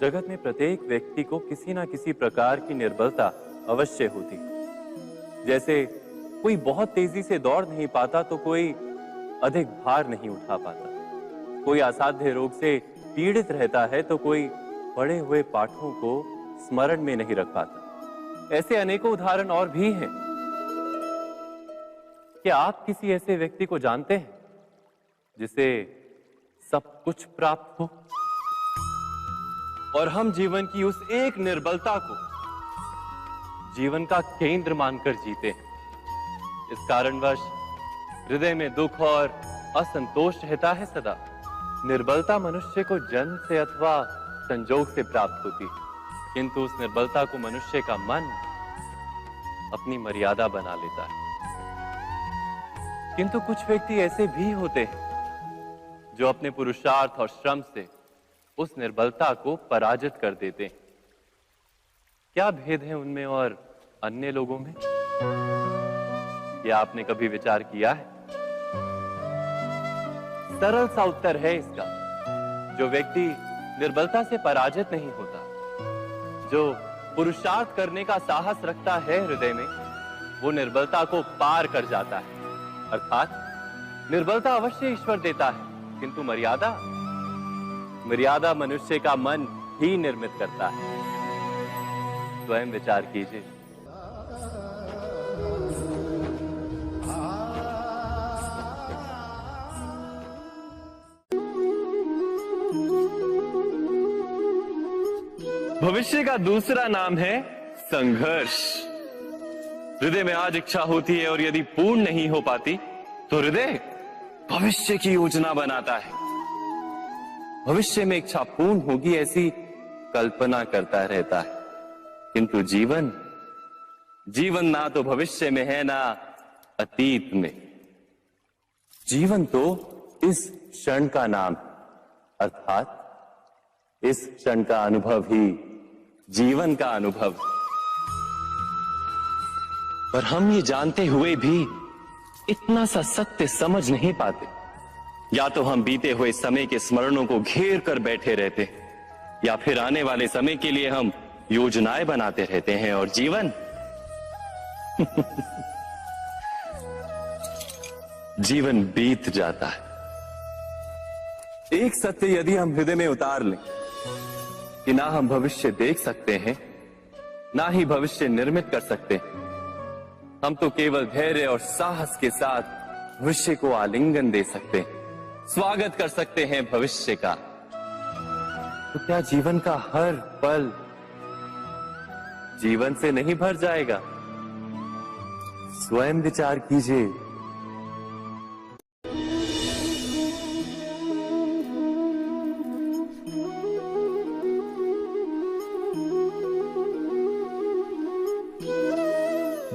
जगत में प्रत्येक व्यक्ति को किसी ना किसी प्रकार की निर्बलता अवश्य होती है। जैसे कोई बहुत तेजी से दौड़ नहीं पाता तो कोई अधिक भार नहीं उठा पाता, कोई असाध्य रोग से पीड़ित रहता है तो कोई पढ़े हुए पाठों को स्मरण में नहीं रख पाता। ऐसे अनेकों उदाहरण और भी हैं। क्या आप किसी ऐसे व्यक्ति को जानते हैं जिसे सब कुछ प्राप्त हो और हम जीवन की उस एक निर्बलता को जीवन का केंद्र मानकर जीते हैं? इस कारणवश हृदय में दुख और असंतोष रहता है सदा। निर्बलता मनुष्य को जन्म से अथवा संजोग से प्राप्त होती है, किंतु उस निर्बलता को मनुष्य का मन अपनी मर्यादा बना लेता है। किंतु कुछ व्यक्ति ऐसे भी होते हैं जो अपने पुरुषार्थ और श्रम से उस निर्बलता को पराजित कर देते हैं। क्या भेद है उनमें और अन्य लोगों में? क्या आपने कभी विचार किया है? सरल सा उत्तर है इसका। जो व्यक्ति निर्बलता से पराजित नहीं होता, जो पुरुषार्थ करने का साहस रखता है हृदय में, वो निर्बलता को पार कर जाता है। अर्थात निर्बलता अवश्य ईश्वर देता है, किंतु मर्यादा मनुष्य का मन ही निर्मित करता है। स्वयं विचार कीजिए। भविष्य का दूसरा नाम है संघर्ष। हृदय में आज इच्छा होती है और यदि पूर्ण नहीं हो पाती तो हृदय भविष्य की योजना बनाता है। भविष्य में इच्छा पूर्ण होगी ऐसी कल्पना करता रहता है, किंतु जीवन ना तो भविष्य में है ना अतीत में। जीवन तो इस क्षण का नाम है, अर्थात इस क्षण का अनुभव ही जीवन का अनुभव है। पर हम ये जानते हुए भी इतना सा सत्य समझ नहीं पाते। या तो हम बीते हुए समय के स्मरणों को घेर कर बैठे रहते हैं, या फिर आने वाले समय के लिए हम योजनाएं बनाते रहते हैं और जीवन जीवन बीत जाता है। एक सत्य यदि हम हृदय में उतार लें कि ना हम भविष्य देख सकते हैं, ना ही भविष्य निर्मित कर सकते हैं, हम तो केवल धैर्य और साहस के साथ भविष्य को आलिंगन दे सकते हैं, स्वागत कर सकते हैं भविष्य का। तो क्या जीवन का हर पल जीवन से नहीं भर जाएगा? स्वयं विचार कीजिए।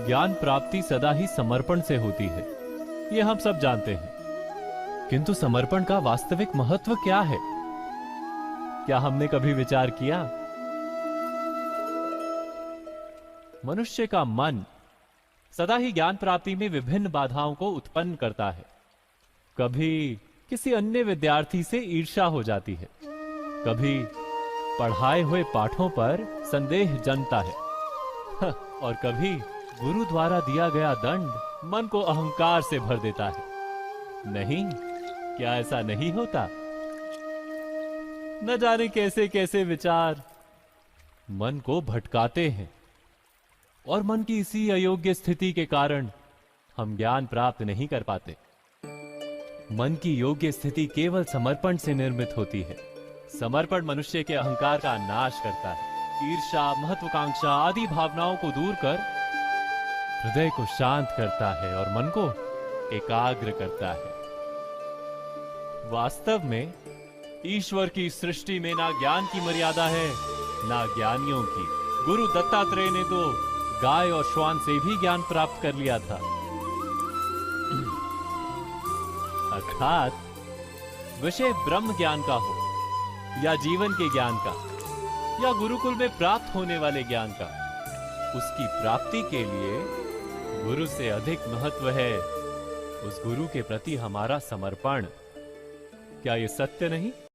ज्ञान प्राप्ति सदा ही समर्पण से होती है, ये हम सब जानते हैं। किंतु समर्पण का वास्तविक महत्व क्या है? क्या हमने कभी विचार किया? मनुष्य का मन सदा ही ज्ञान प्राप्ति में विभिन्न बाधाओं को उत्पन्न करता है। कभी किसी अन्य विद्यार्थी से ईर्ष्या हो जाती है, कभी पढ़ाए हुए पाठों पर संदेह जन्मता है और कभी गुरु द्वारा दिया गया दंड मन को अहंकार से भर देता है। नहीं, क्या ऐसा नहीं होता? न जाने कैसे कैसे विचार मन को भटकाते हैं और मन की इसी अयोग्य स्थिति के कारण हम ज्ञान प्राप्त नहीं कर पाते। मन की योग्य स्थिति केवल समर्पण से निर्मित होती है। समर्पण मनुष्य के अहंकार का नाश करता है। ईर्ष्या, महत्वाकांक्षा आदि भावनाओं को दूर कर हृदय को शांत करता है और मन को एकाग्र करता है। वास्तव में ईश्वर की सृष्टि में ना ज्ञान की मर्यादा है, ना ज्ञानियों की। गुरु दत्तात्रेय ने तो गाय और श्वान से भी ज्ञान प्राप्त कर लिया था। अर्थात विषय ब्रह्म ज्ञान का हो या जीवन के ज्ञान का या गुरुकुल में प्राप्त होने वाले ज्ञान का, उसकी प्राप्ति के लिए गुरु से अधिक महत्व है उस गुरु के प्रति हमारा समर्पण। क्या यह सत्य नहीं?